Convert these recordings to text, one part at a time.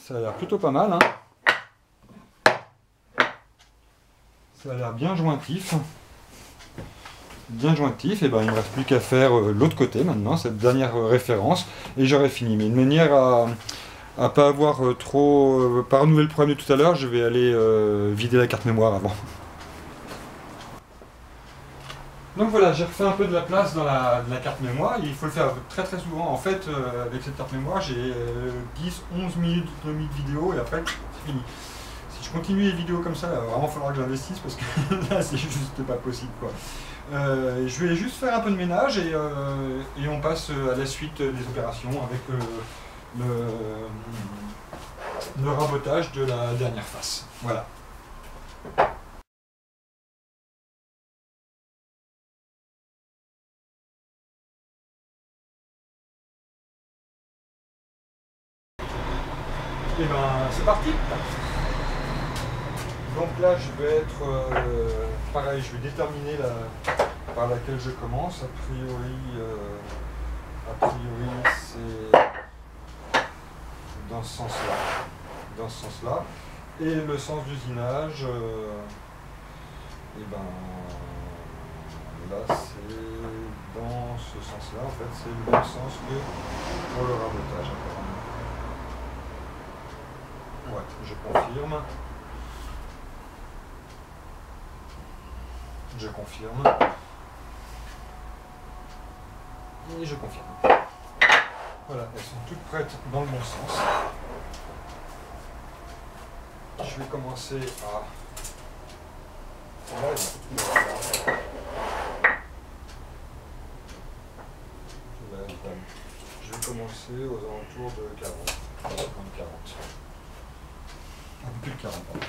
Ça a l'air plutôt pas mal, hein. Ça a l'air bien jointif. Bien jointif, et ben il ne me reste plus qu'à faire l'autre côté maintenant, cette dernière référence, et j'aurai fini. Mais de manière à pas avoir trop... pas renouveler le problème de tout à l'heure, je vais aller vider la carte mémoire avant. Donc voilà, j'ai refait un peu de la place dans la carte mémoire. Il faut le faire très très souvent. En fait, avec cette carte mémoire, j'ai 10-11 minutes d'autonomie de vidéo et après, c'est fini. Si je continue les vidéos comme ça, il va vraiment falloir que j'investisse parce que là, c'est juste pas possible, quoi. Je vais juste faire un peu de ménage et on passe à la suite des opérations avec le rabotage de la dernière face. Voilà. Et ben c'est parti. Donc là je vais être pareil, je vais déterminer par laquelle je commence. A priori c'est dans ce sens-là. Dans ce sens-là. Et le sens d'usinage, et ben là c'est dans ce sens-là, en fait c'est le même sens que pour le rabotage. Ouais, je confirme. Je confirme. Et je confirme. Voilà, elles sont toutes prêtes dans le bon sens. Je vais commencer à... Voilà, je vais commencer aux alentours de 40. 40. Un peu plus de 40, pardon.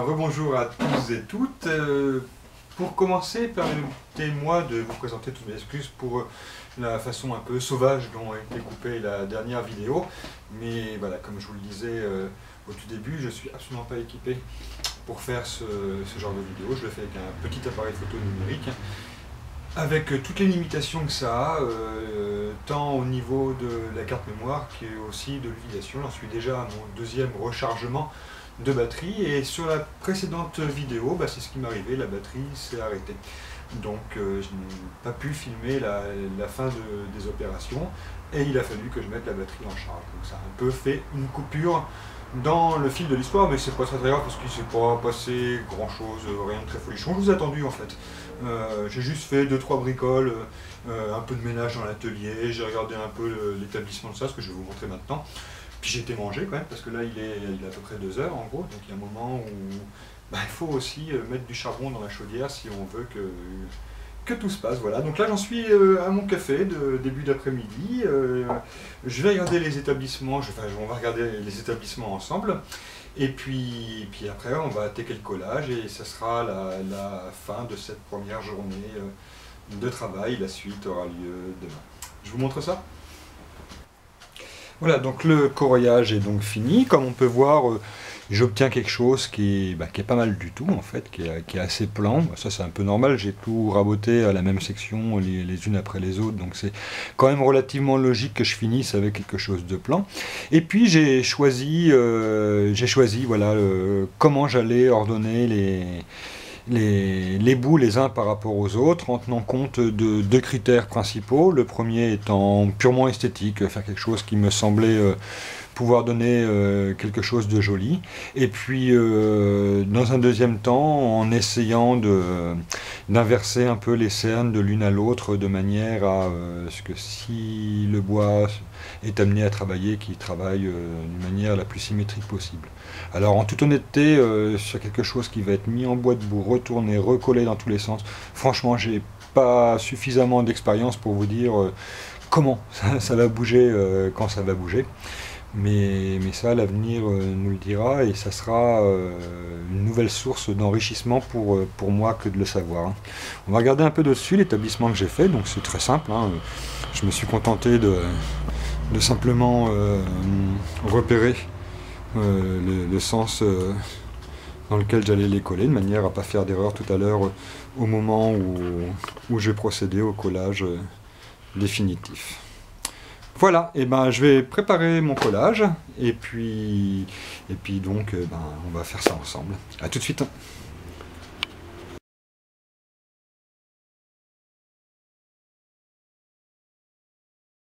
Rebonjour à tous et toutes. Pour commencer, permettez-moi de vous présenter toutes mes excuses pour la façon un peu sauvage dont a été coupée la dernière vidéo. Mais voilà, comme je vous le disais au tout début, je ne suis absolument pas équipé pour faire ce genre de vidéo. Je le fais avec un petit appareil photo numérique, avec toutes les limitations que ça a, tant au niveau de la carte mémoire que aussi de l'utilisation. J'en suis déjà à mon deuxième rechargement de batterie, et sur la précédente vidéo, c'est ce qui m'est arrivé, la batterie s'est arrêtée. donc je n'ai pas pu filmer la fin des opérations, et il a fallu que je mette la batterie en charge. Donc ça a un peu fait une coupure dans le fil de l'histoire, mais c'est pas très grave parce qu'il s'est pas passé grand chose, rien de très folichon. Je vous ai attendu en fait. J'ai juste fait 2-3 bricoles, un peu de ménage dans l'atelier, j'ai regardé un peu l'établissement de ça, ce que je vais vous montrer maintenant. Puis j'ai été manger quand même, parce que là il est à peu près 2 heures en gros, donc il y a un moment où il faut aussi mettre du charbon dans la chaudière si on veut que tout se passe. Voilà, donc là j'en suis à mon café de début d'après-midi. Je vais regarder les établissements, on va regarder les établissements ensemble. Et puis après on va attaquer le collage et ça sera la fin de cette première journée de travail. La suite aura lieu demain. Je vous montre ça. Voilà, donc le coloriage est donc fini. Comme on peut voir, j'obtiens quelque chose qui est pas mal du tout en fait, qui est assez plan. Ça c'est un peu normal, j'ai tout raboté à la même section les unes après les autres, donc c'est quand même relativement logique que je finisse avec quelque chose de plan. Et puis j'ai choisi voilà, comment j'allais ordonner les bouts les uns par rapport aux autres en tenant compte de 2 critères principaux. Le premier étant purement esthétique, faire quelque chose qui me semblait pouvoir donner quelque chose de joli, et puis dans un deuxième temps en essayant d'inverser un peu les cernes de l'une à l'autre de manière à ce que si le bois est amené à travailler, qu'il travaille d'une manière la plus symétrique possible. Alors en toute honnêteté, sur quelque chose qui va être mis en bois debout, retourné, recollé dans tous les sens, franchement j'ai pas suffisamment d'expérience pour vous dire comment ça va bouger quand ça va bouger. Mais ça, l'avenir nous le dira, et ça sera une nouvelle source d'enrichissement pour moi que de le savoir. On va regarder un peu dessus l'établissement que j'ai fait, donc c'est très simple. Je me suis contenté de simplement repérer le sens dans lequel j'allais les coller, de manière à ne pas faire d'erreur tout à l'heure au moment où je vais procéder au collage définitif. Voilà, et je vais préparer mon collage, et puis donc on va faire ça ensemble. A tout de suite.